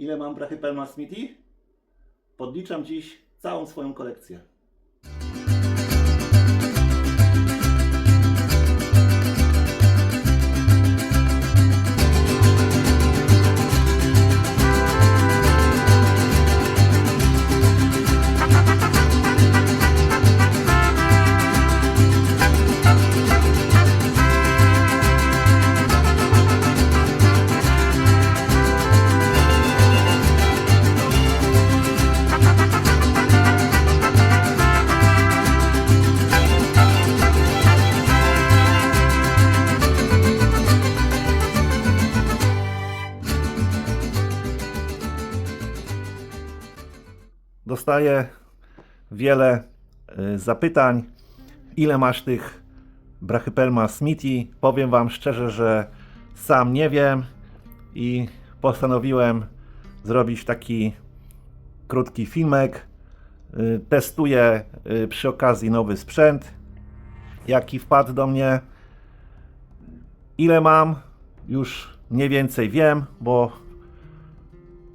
Ile mam brachypelma Smithy? Podliczam dziś całą swoją kolekcję. Dostaję wiele zapytań, ile masz tych brachypelma Smithy. Powiem Wam szczerze, że sam nie wiem i postanowiłem zrobić taki krótki filmek. Testuję przy okazji nowy sprzęt, jaki wpadł do mnie. Ile mam, już mniej więcej wiem, bo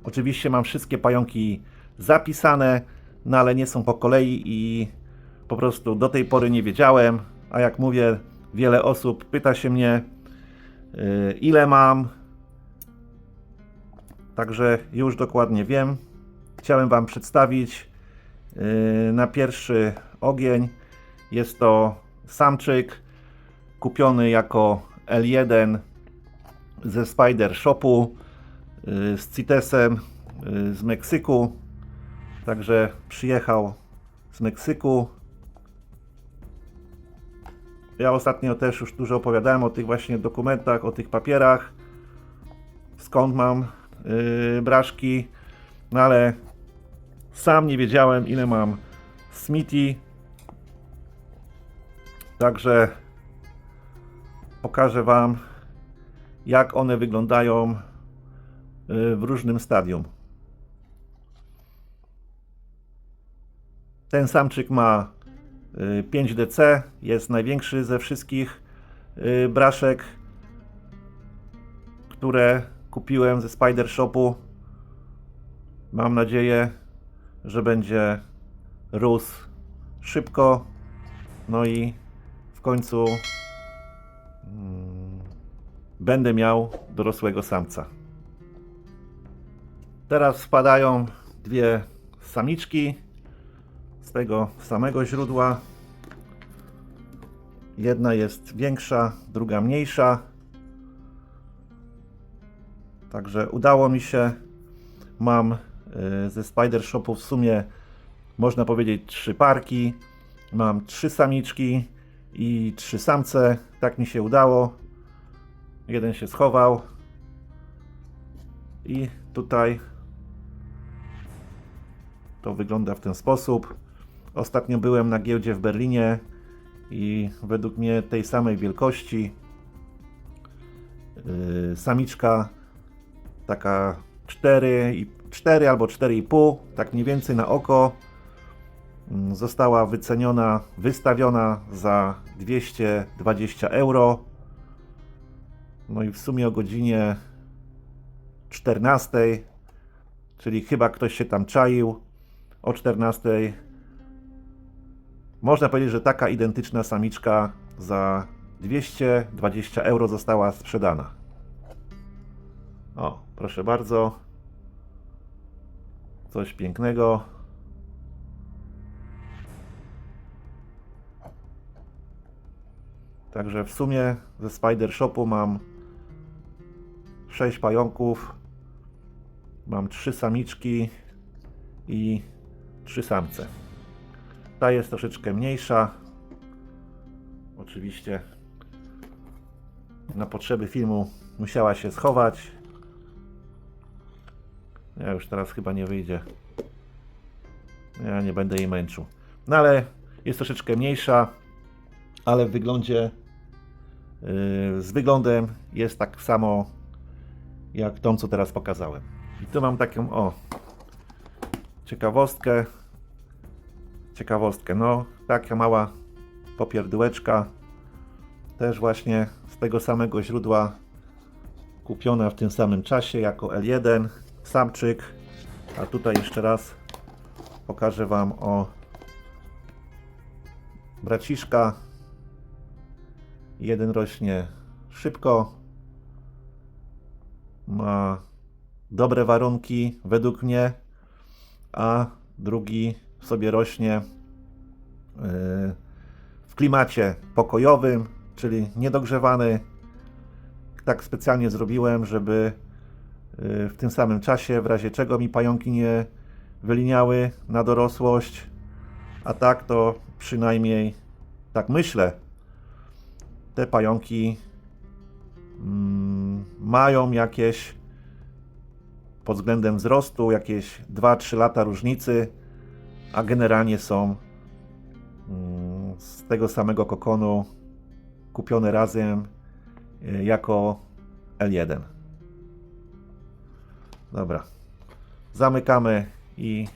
oczywiście mam wszystkie pająki zapisane, no ale nie są po kolei i po prostu do tej pory nie wiedziałem, a jak mówię, wiele osób pyta się mnie, ile mam, także już dokładnie wiem. Chciałem Wam przedstawić na pierwszy ogień. Jest to samczyk kupiony jako L1 ze Spider Shopu z CITES-em z Meksyku. Także przyjechał z Meksyku. Ja ostatnio też już dużo opowiadałem o tych właśnie dokumentach, o tych papierach, skąd mam braszki, no ale sam nie wiedziałem, ile mam Smithy. Także pokażę Wam, jak one wyglądają w różnym stadium. Ten samczyk ma 5 DC, jest największy ze wszystkich braszek, które kupiłem ze Spider Shopu. Mam nadzieję, że będzie rósł szybko, no i w końcu będę miał dorosłego samca. Teraz wpadają dwie samiczki z tego samego źródła. Jedna jest większa, druga mniejsza. Także udało mi się. Mam ze Spider Shopu w sumie, można powiedzieć, 3 parki. Mam 3 samiczki i 3 samce. Tak mi się udało. Jeden się schował. I tutaj to wygląda w ten sposób. Ostatnio byłem na giełdzie w Berlinie i według mnie tej samej wielkości samiczka taka 4 albo 4,5, tak mniej więcej na oko, została wyceniona, wystawiona za 220 euro. No i w sumie o godzinie 14, czyli chyba ktoś się tam czaił, o 14 można powiedzieć, że taka identyczna samiczka za 220 euro została sprzedana. O, proszę bardzo. Coś pięknego. Także w sumie ze Spider Shopu mam 6 pająków. Mam 3 samiczki i 3 samce. Ta jest troszeczkę mniejsza. Oczywiście na potrzeby filmu musiała się schować. Ja już teraz chyba nie wyjdzie. Ja nie będę jej męczył. No ale jest troszeczkę mniejsza, ale w wyglądzie z wyglądem jest tak samo jak tą, co teraz pokazałem. I tu mam taką ciekawostkę. No taka mała popierdółeczka, też właśnie z tego samego źródła, kupiona w tym samym czasie jako L1. samczyk. A tutaj jeszcze raz pokażę Wam braciszka. Jeden rośnie szybko, ma dobre warunki według mnie, a drugi sobie rośnie w klimacie pokojowym, czyli niedogrzewany. Tak specjalnie zrobiłem, żeby w tym samym czasie, w razie czego mi pająki nie wyliniały na dorosłość, a tak to przynajmniej tak myślę, te pająki mają jakieś pod względem wzrostu jakieś 2-3 lata różnicy, a generalnie są z tego samego kokonu kupione razem jako L1. Dobra, zamykamy i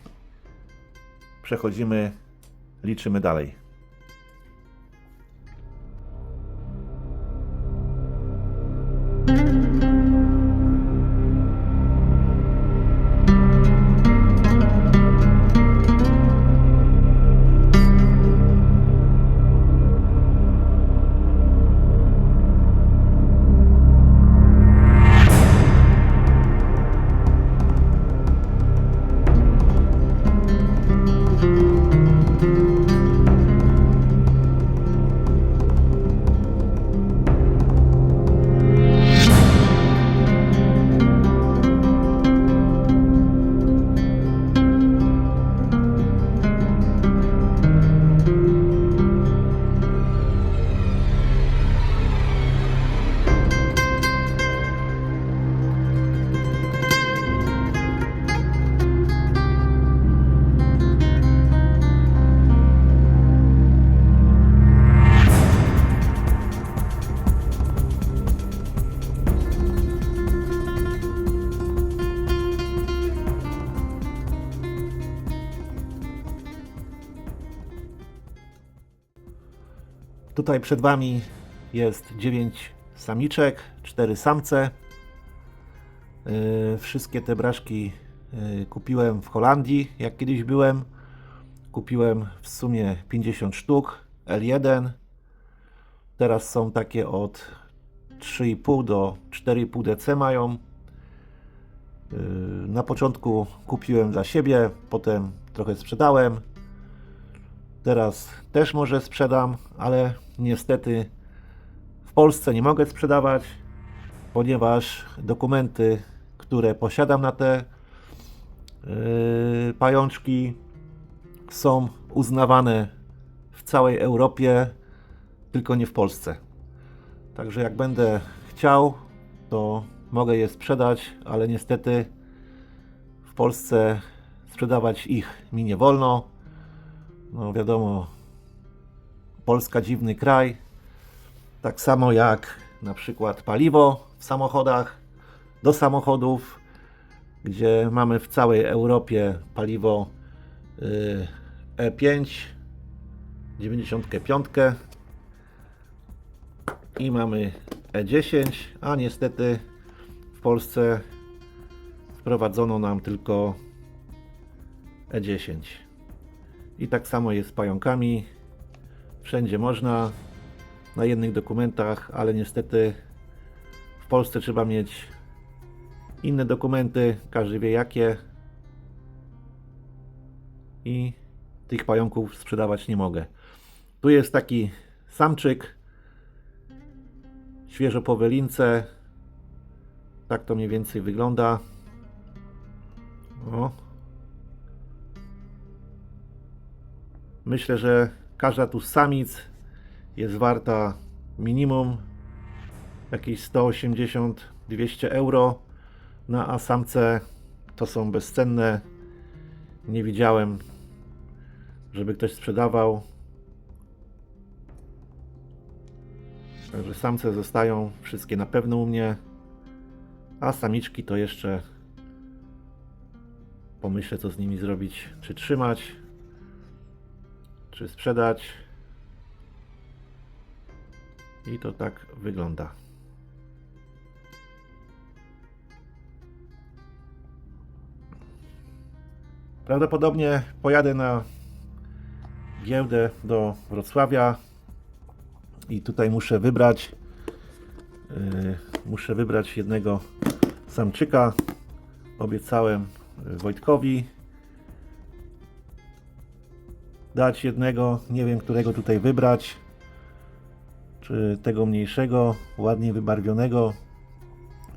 przechodzimy, liczymy dalej. Tutaj przed Wami jest 9 samiczek, 4 samce. Wszystkie te braszki kupiłem w Holandii, jak kiedyś byłem. Kupiłem w sumie 50 sztuk L1. Teraz są takie od 3,5 do 4,5 dc mają. Na początku kupiłem dla siebie, potem trochę sprzedałem. Teraz też może sprzedam, ale niestety w Polsce nie mogę sprzedawać, ponieważ dokumenty, które posiadam na te pajączki, są uznawane w całej Europie, tylko nie w Polsce. Także jak będę chciał, to mogę je sprzedać, ale niestety w Polsce sprzedawać ich mi nie wolno. No wiadomo, Polska dziwny kraj, tak samo jak na przykład paliwo w samochodach, do samochodów, gdzie mamy w całej Europie paliwo E5 95 i mamy E10, a niestety w Polsce wprowadzono nam tylko E10. I tak samo jest z pająkami. Wszędzie można, na jednych dokumentach, ale niestety w Polsce trzeba mieć inne dokumenty, każdy wie jakie. I tych pająków sprzedawać nie mogę. Tu jest taki samczyk, świeżo po wylince. Tak to mniej więcej wygląda. O. Myślę, że każda tu z samic jest warta minimum jakieś 180-200 euro, a samce to są bezcenne. Nie widziałem, żeby ktoś sprzedawał. Także samce zostają wszystkie na pewno u mnie, a samiczki to jeszcze pomyślę, co z nimi zrobić, czy trzymać, czy sprzedać. I to tak wygląda. Prawdopodobnie pojadę na giełdę do Wrocławia i tutaj muszę wybrać jednego samczyka. Obiecałem Wojtkowi dać jednego, nie wiem którego tutaj wybrać, czy tego mniejszego, ładnie wybarwionego,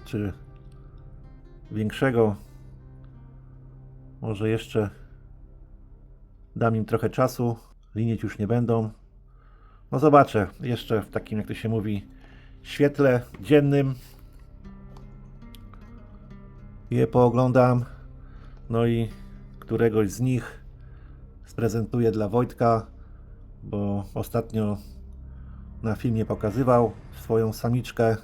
czy większego. Może jeszcze dam im trochę czasu, linieć już nie będą. No zobaczę, jeszcze w takim, jak to się mówi, świetle dziennym je pooglądam, no i któregoś z nich sprezentuję dla Wojtka, bo ostatnio na filmie pokazywał swoją samiczkę,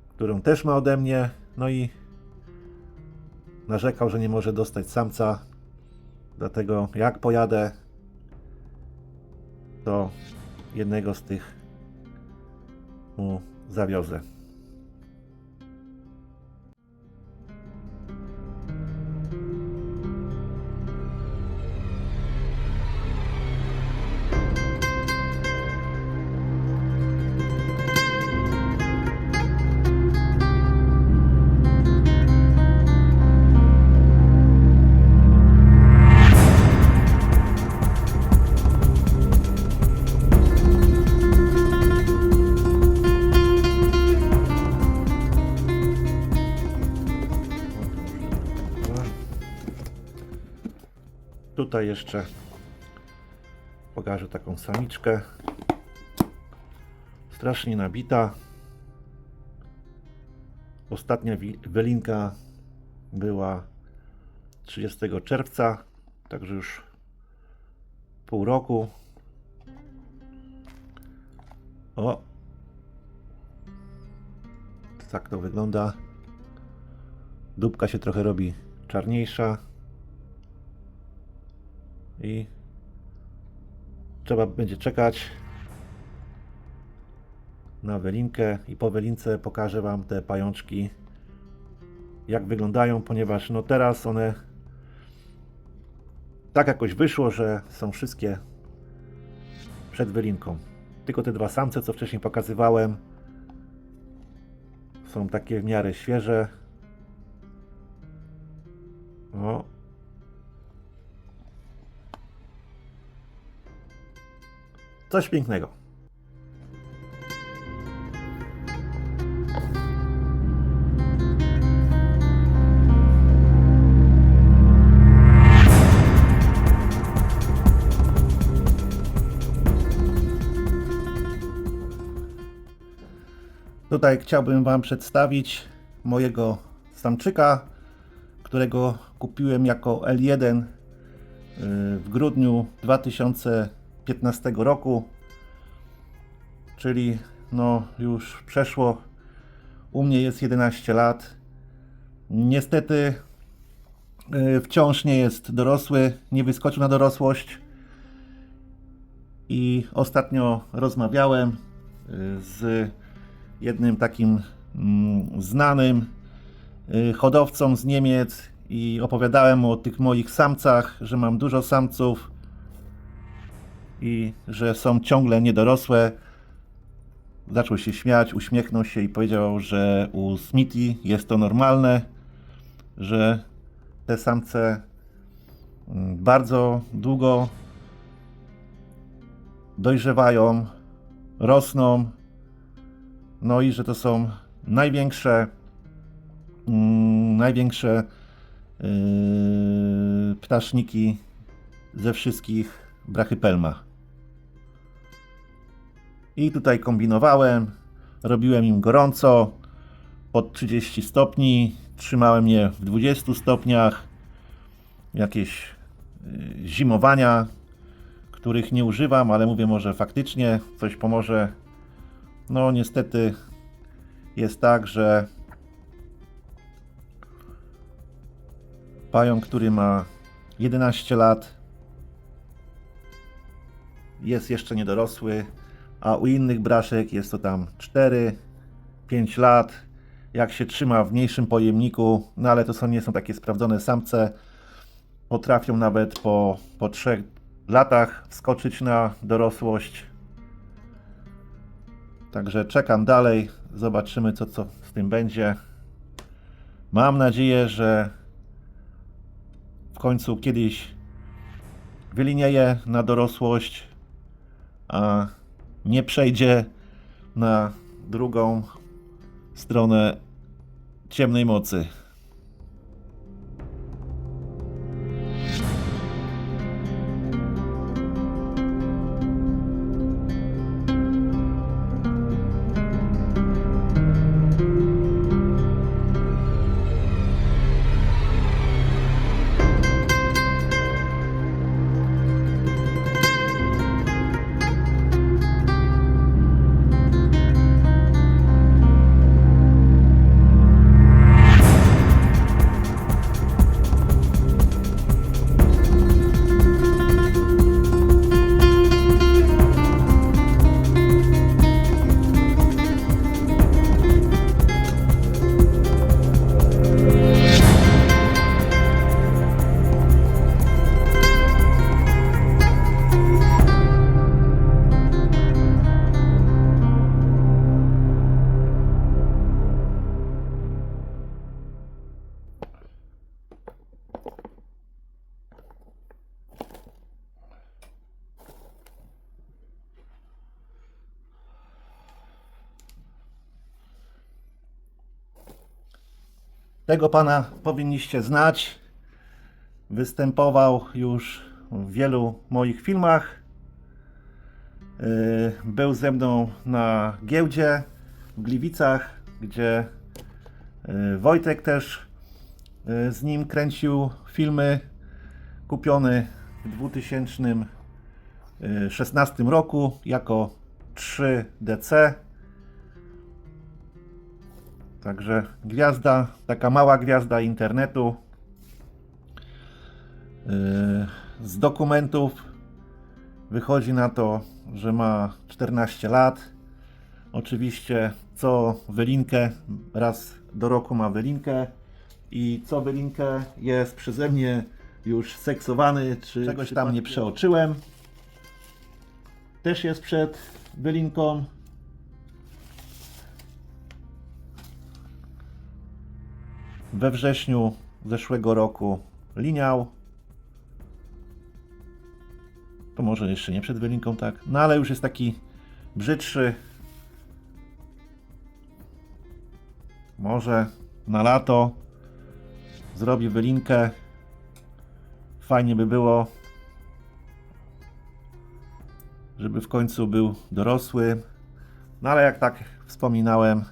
którą też ma ode mnie, no i narzekał, że nie może dostać samca, dlatego jak pojadę, to jednego z tych mu zawiozę. Tutaj jeszcze pokażę taką samiczkę, strasznie nabita. Ostatnia welinka była 30 czerwca, także już pół roku. O, tak to wygląda. Dupka się trochę robi czarniejsza i trzeba będzie czekać na welinkę i po welince pokażę Wam te pajączki, jak wyglądają, ponieważ no teraz one tak jakoś wyszło, że są wszystkie przed welinką. Tylko te dwa samce, co wcześniej pokazywałem, są takie w miarę świeże. O. Coś pięknego. Tutaj chciałbym Wam przedstawić mojego samczyka, którego kupiłem jako L1 w grudniu 2015 roku, czyli no już przeszło, u mnie jest 11 lat. Niestety wciąż nie jest dorosły, nie wyskoczył na dorosłość i ostatnio rozmawiałem z jednym takim znanym hodowcą z Niemiec i opowiadałem mu o tych moich samcach, że mam dużo samców i że są ciągle niedorosłe. Zaczął się śmiać, uśmiechnął się i powiedział, że u Smithy jest to normalne, że te samce bardzo długo dojrzewają, rosną, no i że to są największe ptaszniki ze wszystkich brachypelma. I tutaj kombinowałem, robiłem im gorąco pod 30 stopni, trzymałem je w 20 stopniach, jakieś zimowania, których nie używam, ale mówię, może faktycznie coś pomoże. No niestety jest tak, że pająk, który ma 11 lat, jest jeszcze niedorosły, a u innych braszek jest to tam 4-5 lat. Jak się trzyma w mniejszym pojemniku, no ale to nie są takie sprawdzone samce, potrafią nawet po 3 latach wskoczyć na dorosłość. Także czekam dalej, zobaczymy co z tym będzie. Mam nadzieję, że w końcu kiedyś wylinieje na dorosłość, a nie przejdzie na drugą stronę ciemnej mocy. Tego pana powinniście znać. Występował już w wielu moich filmach. Był ze mną na giełdzie w Gliwicach, gdzie Wojtek też z nim kręcił filmy. Kupiony w 2016 roku jako 3DC. Także gwiazda, taka mała gwiazda internetu. Z dokumentów wychodzi na to, że ma 14 lat. Oczywiście co wylinkę, raz do roku ma wylinkę i co wylinkę jest przeze mnie już seksowany, czy czegoś tam nie przeoczyłem. Też jest przed wylinką. We wrześniu zeszłego roku liniał. To może jeszcze nie przed wylinką, tak? No ale już jest taki brzydszy. Może na lato zrobi wylinkę. Fajnie by było, żeby w końcu był dorosły. No ale jak tak wspominałem,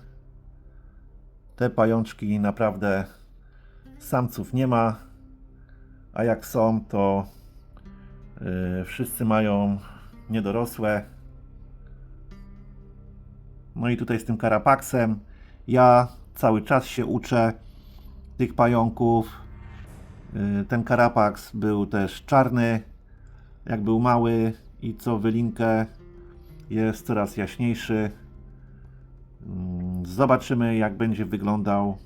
te pajączki naprawdę samców nie ma, a jak są, to wszyscy mają niedorosłe. No i tutaj z tym karapaksem ja cały czas się uczę tych pająków. Ten karapaks był też czarny, jak był mały, i co wylinkę jest coraz jaśniejszy. Zobaczymy, jak będzie wyglądał,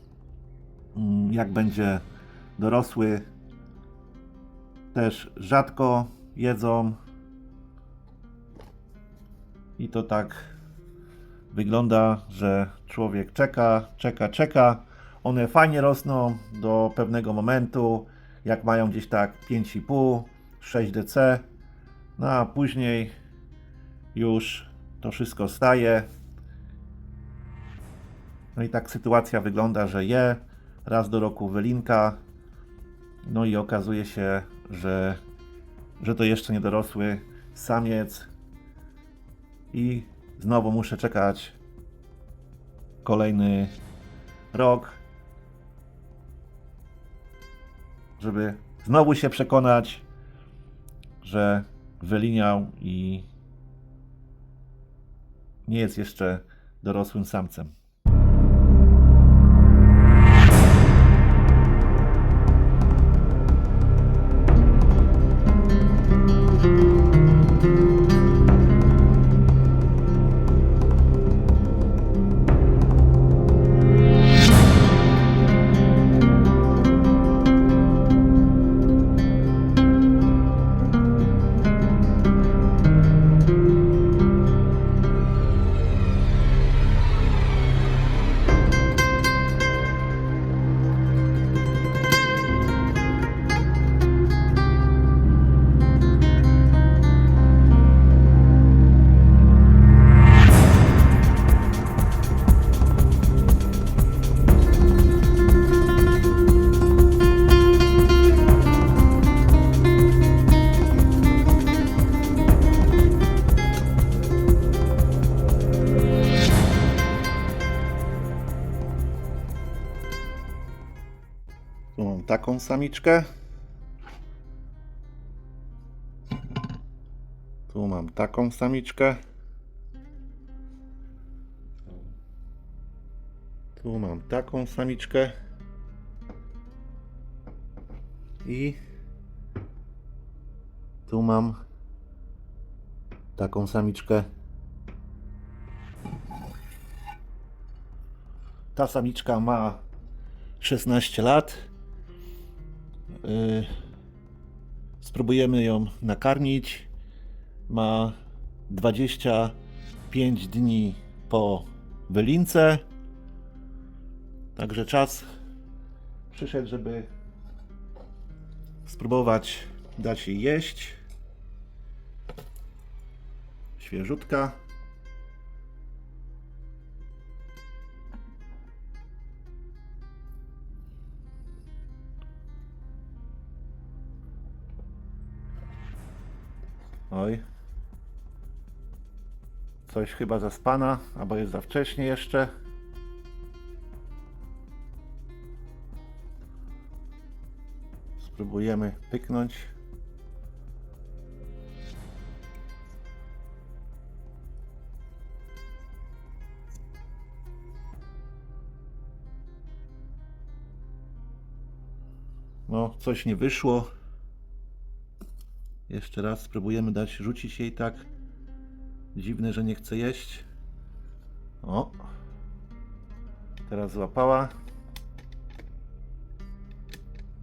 jak będzie dorosły. Też rzadko jedzą i to tak wygląda, że człowiek czeka. One fajnie rosną do pewnego momentu, jak mają gdzieś tak 5,5, 6 DC, no a później już to wszystko staje. No i tak sytuacja wygląda, że raz do roku wylinka, no i okazuje się, że to jeszcze niedorosły samiec i znowu muszę czekać kolejny rok, żeby znowu się przekonać, że wyliniał i nie jest jeszcze dorosłym samcem. taką samiczkę. Tu mam taką samiczkę. Tu mam taką samiczkę. I tu mam taką samiczkę. Ta samiczka ma 16 lat. Spróbujemy ją nakarmić. Ma 25 dni po wylince. Także czas przyszedł, żeby spróbować dać jej jeść. Świeżutka. Oj. Coś chyba zaspana, albo jest za wcześnie jeszcze. Spróbujemy pyknąć. No, coś nie wyszło. Jeszcze raz spróbujemy dać, rzucić jej tak. Dziwne, że nie chce jeść. O! Teraz złapała.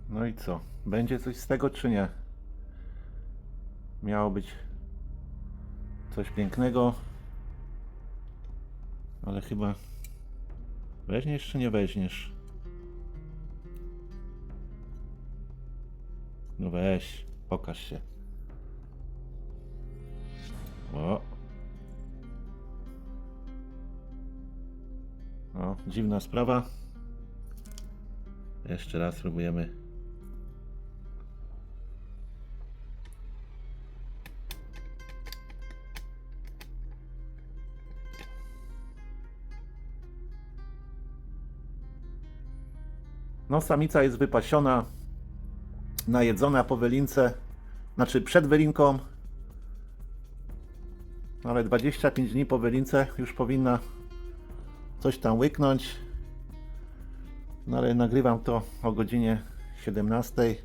No i co? Będzie coś z tego, czy nie? Miało być coś pięknego. Ale chyba... Weźmiesz, czy nie weźmiesz? No weź, pokaż się. O! O, dziwna sprawa. Jeszcze raz spróbujemy. No, samica jest wypasiona, najedzona po wylince, znaczy przed wylinką, ale 25 dni po wylince już powinna coś tam łyknąć. No ale nagrywam to o godzinie 17.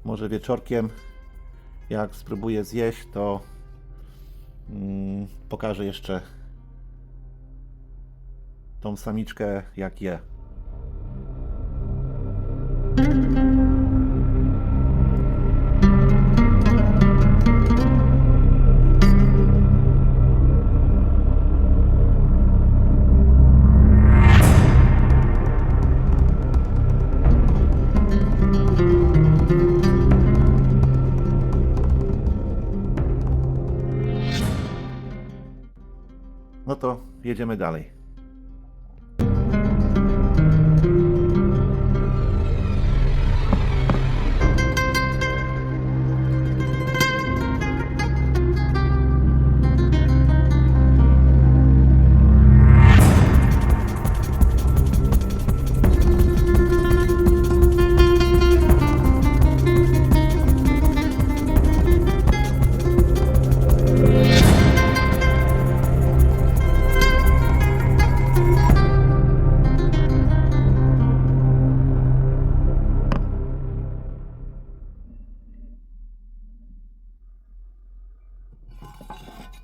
Może wieczorkiem, jak spróbuję zjeść, to pokażę jeszcze tą samiczkę, jak je. No to jedziemy dalej.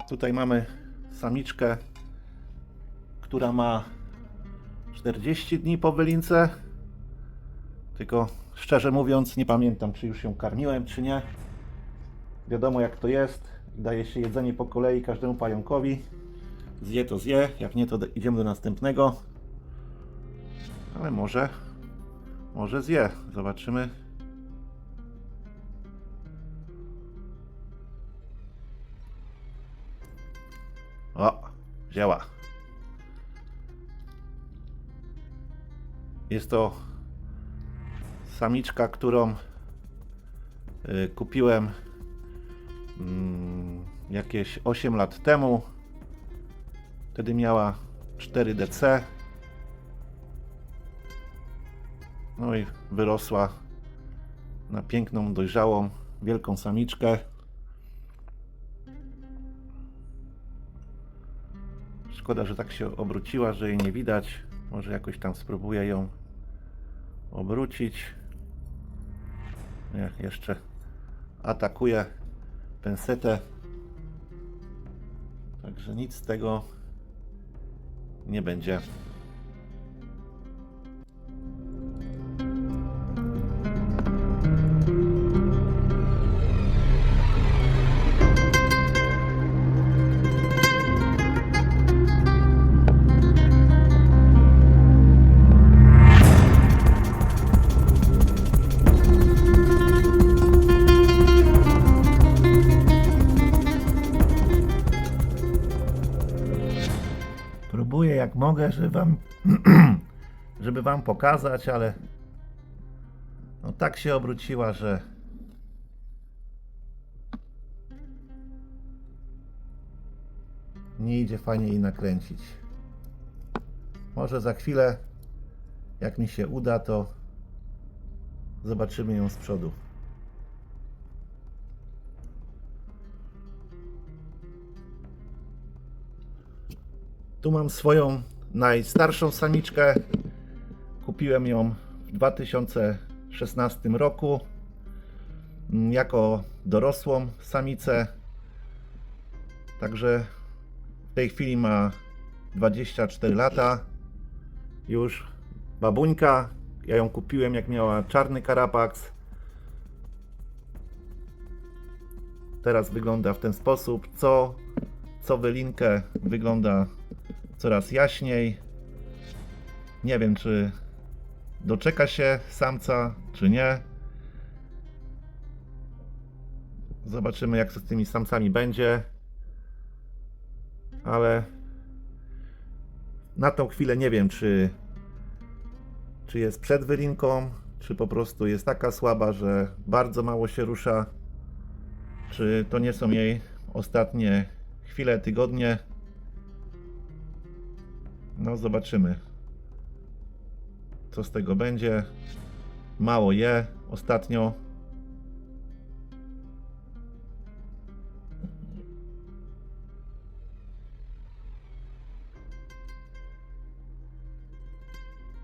Tutaj mamy samiczkę, która ma 40 dni po wylince. Tylko szczerze mówiąc nie pamiętam, czy już ją karmiłem, czy nie. Wiadomo jak to jest. Daje się jedzenie po kolei każdemu pająkowi. Zje to zje, jak nie to idziemy do następnego. Ale może zje. Zobaczymy. O, wzięła. Jest to samiczka, którą kupiłem jakieś 8 lat temu. Wtedy miała 4 DC. No i wyrosła na piękną, dojrzałą, wielką samiczkę. Szkoda, że tak się obróciła, że jej nie widać. Może jakoś tam spróbuję ją obrócić. Nie, jeszcze atakuje pensetę. Także nic z tego nie będzie. Próbuję jak mogę, żeby wam pokazać, ale no tak się obróciła, że nie idzie fajnie jej nakręcić. Może za chwilę, jak mi się uda, to zobaczymy ją z przodu. Tu mam swoją najstarszą samiczkę. Kupiłem ją w 2016 roku jako dorosłą samicę. Także w tej chwili ma 24 lata. Już babuńka. Ja ją kupiłem jak miała czarny karapaks. Teraz wygląda w ten sposób. Co wylinkę wygląda coraz jaśniej. Nie wiem, czy doczeka się samca, czy nie. Zobaczymy, jak z tymi samcami będzie. Ale na tą chwilę nie wiem, czy jest przed wylinką, czy po prostu jest taka słaba, że bardzo mało się rusza. Czy to nie są jej ostatnie chwile, tygodnie. No zobaczymy, co z tego będzie. Mało je ostatnio.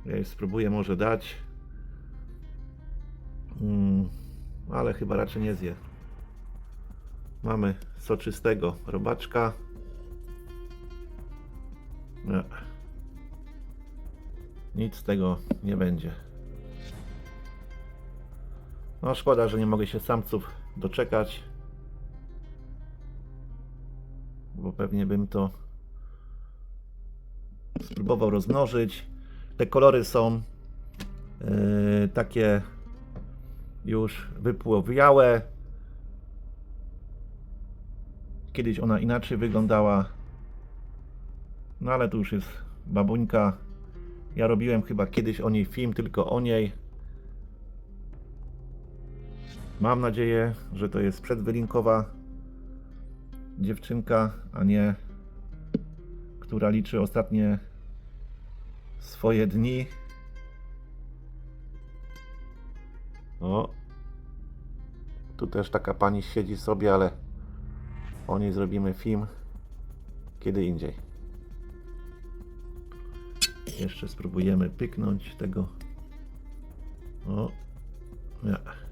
Ja jej spróbuję może dać. Ale chyba raczej nie zje. Mamy soczystego robaczka. Nie. Nic z tego nie będzie. No szkoda, że nie mogę się samców doczekać, bo pewnie bym to spróbował rozmnożyć. Te kolory są takie już wypłowiałe. Kiedyś ona inaczej wyglądała. No ale tu już jest babuńka. Ja robiłem chyba kiedyś o niej film, tylko o niej. Mam nadzieję, że to jest przedwylinkowa dziewczynka, a nie która liczy ostatnie swoje dni. O, tu też taka pani siedzi sobie, ale o niej zrobimy film kiedy indziej. Jeszcze spróbujemy pyknąć tego. O,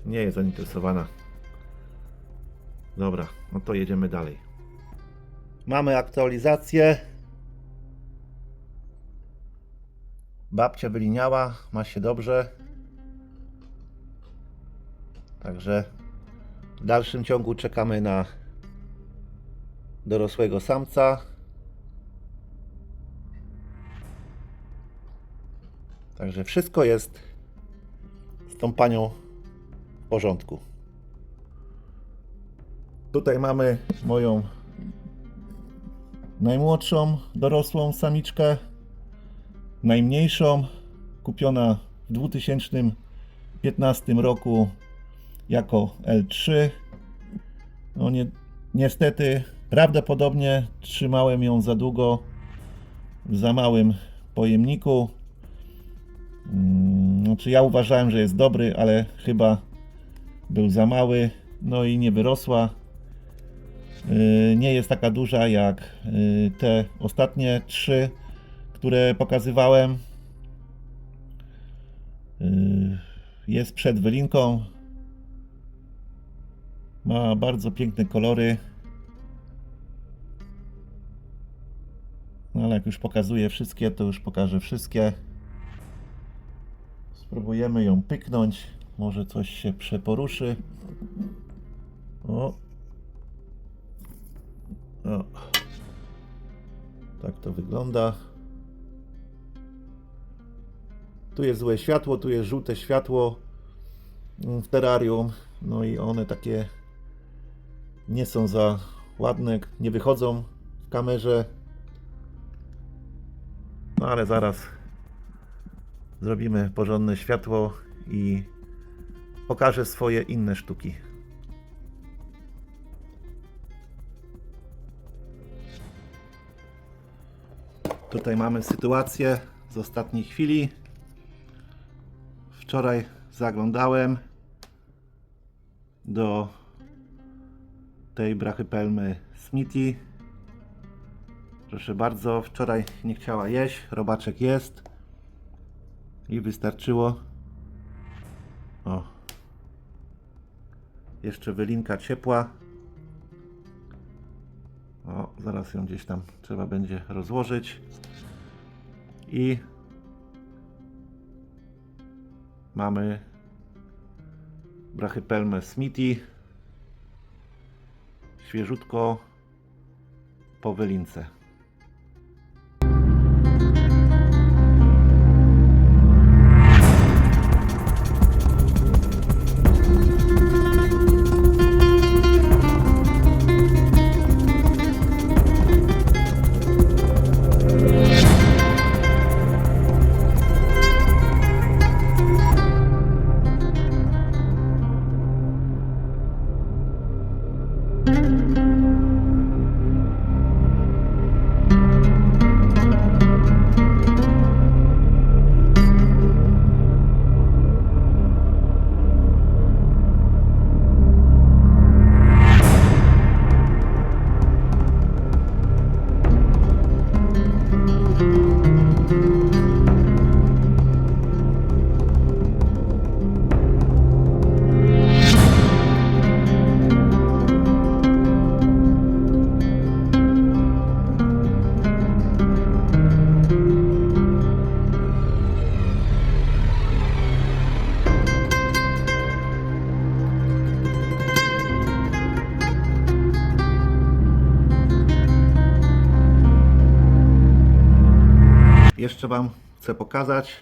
nie jest zainteresowana. Dobra, no to jedziemy dalej. Mamy aktualizację. Babcia wyliniała, ma się dobrze. Także w dalszym ciągu czekamy na dorosłego samca. Także wszystko jest z tą panią w porządku. Tutaj mamy moją najmłodszą dorosłą samiczkę, najmniejszą, kupiona w 2015 roku jako L3. No niestety, prawdopodobnie trzymałem ją za długo w za małym pojemniku. No Znaczy ja uważałem, że jest dobry, ale chyba był za mały, no i nie wyrosła. Nie jest taka duża jak te ostatnie 3, które pokazywałem. Jest przed wylinką. Ma bardzo piękne kolory. No ale jak już pokazuję wszystkie, to już pokażę wszystkie. Spróbujemy ją pyknąć. Może coś się przeporuszy. O. O. Tak to wygląda. Tu jest złe światło, tu jest żółte światło w terrarium. No i one takie nie są za ładne, nie wychodzą w kamerze. No ale zaraz zrobimy porządne światło i pokażę swoje inne sztuki. Tutaj mamy sytuację z ostatniej chwili. Wczoraj zaglądałem do tej brachypelmy Smithy. Proszę bardzo, wczoraj nie chciała jeść, robaczek jest i wystarczyło. O, jeszcze wylinka ciepła. O, zaraz ją gdzieś tam trzeba będzie rozłożyć i mamy brachypelmę Smithy świeżutko po wylince. Jeszcze Wam chcę pokazać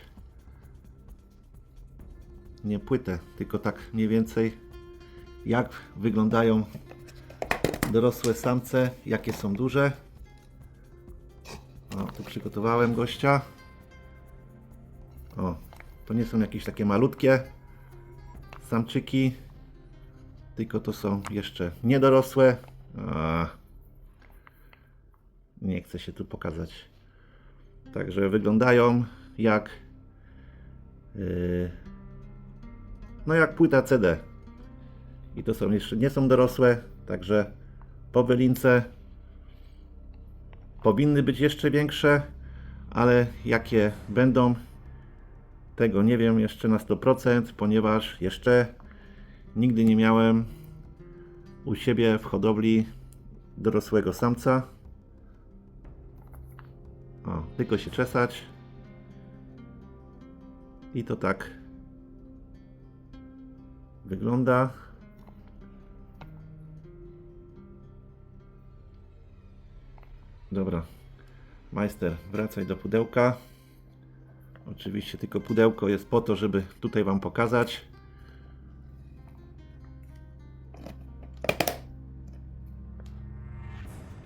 nie płytę, tylko tak mniej więcej jak wyglądają dorosłe samce, jakie są duże. O, tu przygotowałem gościa. O, to nie są jakieś takie malutkie samczyki, tylko to są jeszcze niedorosłe. Nie chcę się tu pokazać. Także wyglądają jak no jak płyta CD. I to są jeszcze nie są dorosłe, także po wylince powinny być jeszcze większe, ale jakie będą, tego nie wiem jeszcze na 100%, ponieważ jeszcze nigdy nie miałem u siebie w hodowli dorosłego samca. O, tylko się czesać i to tak wygląda. Dobra, majster, wracaj do pudełka. Oczywiście tylko pudełko jest po to, żeby tutaj Wam pokazać.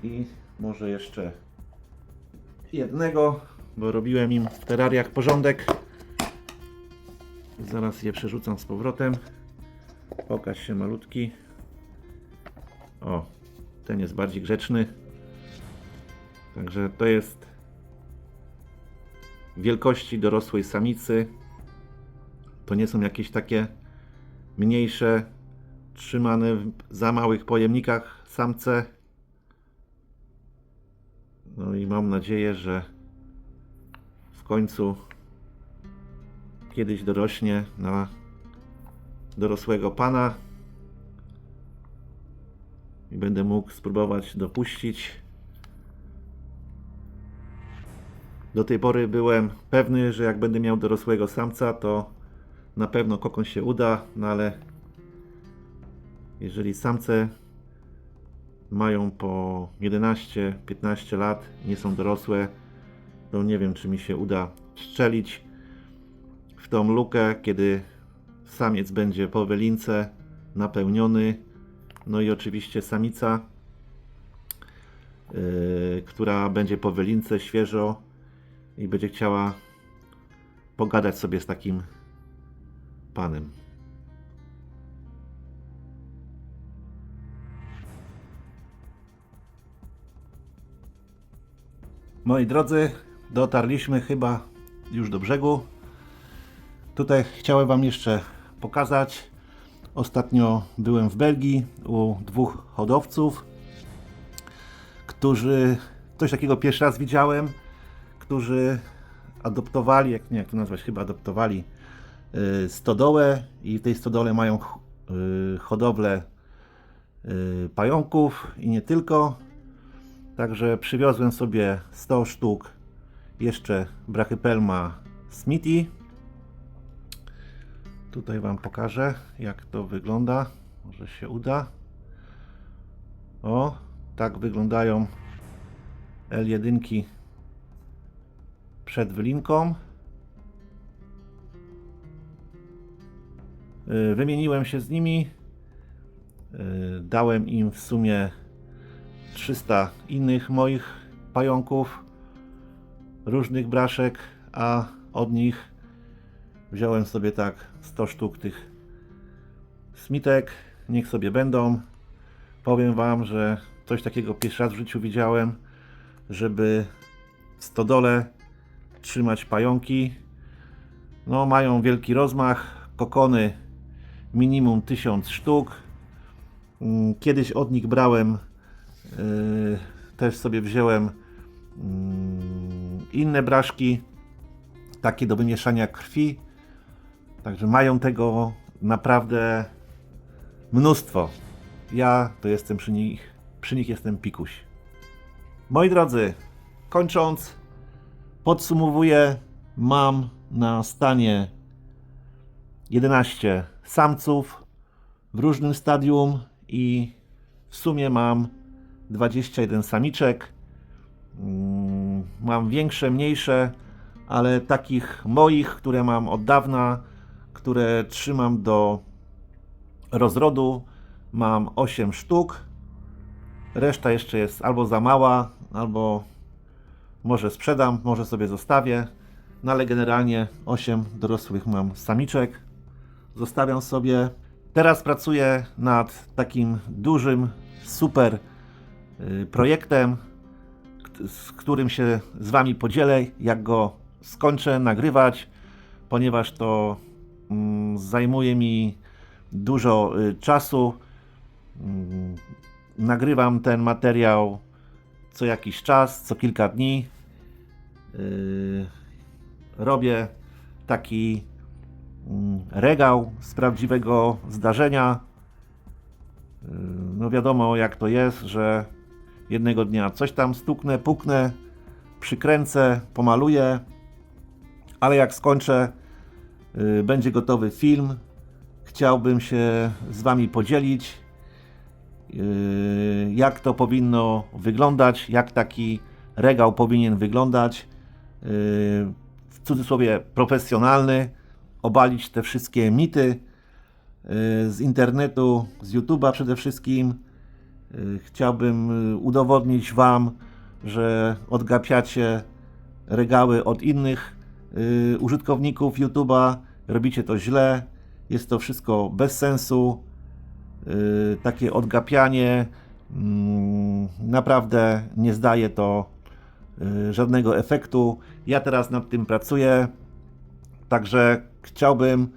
I może jeszcze jednego, bo robiłem im w terrariach porządek. Zaraz je przerzucam z powrotem. Pokaż się malutki. O, ten jest bardziej grzeczny. Także to jest wielkości dorosłej samicy. To nie są jakieś takie mniejsze, trzymane w za małych pojemnikach samce. No i mam nadzieję, że w końcu kiedyś dorośnie na dorosłego pana i będę mógł spróbować dopuścić. Do tej pory byłem pewny, że jak będę miał dorosłego samca, to na pewno kokon się uda, no ale jeżeli samce mają po 11-15 lat, nie są dorosłe, to nie wiem, czy mi się uda strzelić w tą lukę, kiedy samiec będzie po welince napełniony. No i oczywiście samica, która będzie po welince świeżo i będzie chciała pogadać sobie z takim panem. Moi drodzy, dotarliśmy chyba już do brzegu. Tutaj chciałem Wam jeszcze pokazać. Ostatnio byłem w Belgii u dwóch hodowców, którzy, coś takiego pierwszy raz widziałem, którzy adoptowali, jak to nazwać, chyba adoptowali stodołę i w tej stodole mają hodowlę pająków i nie tylko. Także przywiozłem sobie 100 sztuk jeszcze Brachypelma smithi. Tutaj Wam pokażę, jak to wygląda. Może się uda. O, tak wyglądają L1 przed wylinką. Wymieniłem się z nimi. Dałem im w sumie 300 innych moich pająków, różnych braszek, a od nich wziąłem sobie tak 100 sztuk tych smitek. Niech sobie będą. Powiem Wam, że coś takiego pierwszy raz w życiu widziałem, żeby w stodole trzymać pająki. No, mają wielki rozmach, kokony minimum 1000 sztuk. Kiedyś od nich brałem, też sobie wziąłem inne braszki, takie do wymieszania krwi. Także mają tego naprawdę mnóstwo. Ja to jestem przy nich jestem pikuś. Moi drodzy, kończąc, podsumowuję, mam na stanie 11 samców w różnym stadium i w sumie mam 21 samiczek. Mam większe, mniejsze, ale takich moich, które mam od dawna, które trzymam do rozrodu, mam 8 sztuk. Reszta jeszcze jest albo za mała, albo może sprzedam, może sobie zostawię. No ale generalnie 8 dorosłych mam samiczek. Zostawiam sobie. Teraz pracuję nad takim dużym, super projektem, z którym się z Wami podzielę, jak go skończę nagrywać, ponieważ to zajmuje mi dużo czasu. Nagrywam ten materiał co jakiś czas, co kilka dni. Robię taki regał z prawdziwego zdarzenia. No wiadomo, jak to jest, że jednego dnia coś tam stuknę, puknę, przykręcę, pomaluję, ale jak skończę, będzie gotowy film. Chciałbym się z Wami podzielić, jak to powinno wyglądać, jak taki regał powinien wyglądać, w cudzysłowie profesjonalny, obalić te wszystkie mity z internetu, z YouTube'a przede wszystkim. Chciałbym udowodnić Wam, że odgapiacie regały od innych użytkowników YouTube'a, robicie to źle, jest to wszystko bez sensu. Takie odgapianie naprawdę nie zdaje to żadnego efektu. Ja teraz nad tym pracuję, także chciałbym,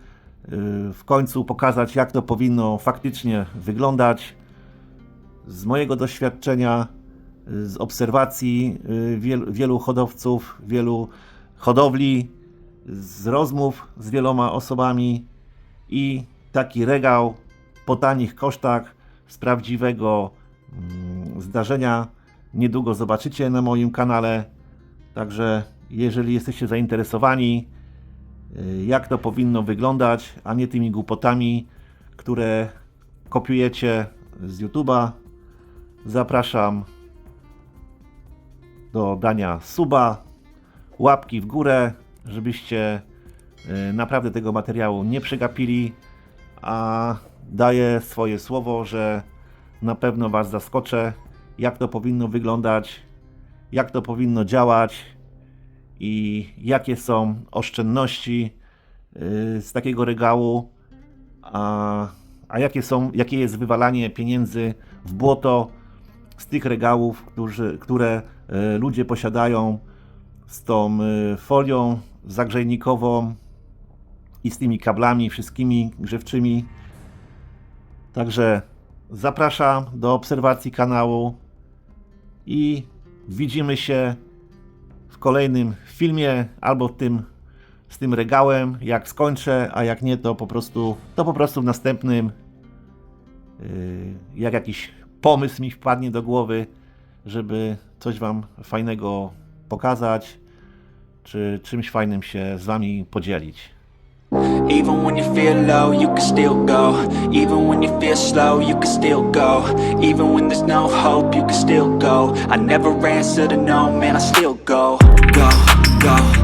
w końcu pokazać, jak to powinno faktycznie wyglądać. Z mojego doświadczenia, z obserwacji wielu hodowców, wielu hodowli, z rozmów z wieloma osobami i taki regał po tanich kosztach z prawdziwego zdarzenia niedługo zobaczycie na moim kanale. Także jeżeli jesteście zainteresowani, jak to powinno wyglądać, a nie tymi głupotami, które kopiujecie z YouTube'a, zapraszam do dania suba, łapki w górę, żebyście naprawdę tego materiału nie przegapili, a daję swoje słowo, że na pewno Was zaskoczę, jak to powinno wyglądać, jak to powinno działać i jakie są oszczędności z takiego regału, a jakie jest wywalanie pieniędzy w błoto z tych regałów, które ludzie posiadają, z tą folią zagrzejnikową i z tymi kablami wszystkimi grzewczymi. Także zapraszam do obserwacji kanału i widzimy się w kolejnym filmie albo z tym regałem, jak skończę, a jak nie, to po prostu w następnym, jak jakiś pomysł mi wpadnie do głowy, żeby coś Wam fajnego pokazać, czy czymś fajnym się z Wami podzielić. Even when you feel low, you can still go. Even when you feel slow, you can still go. Even when there's no hope, you can still go. I never answer to no, man, I still go. Go, go.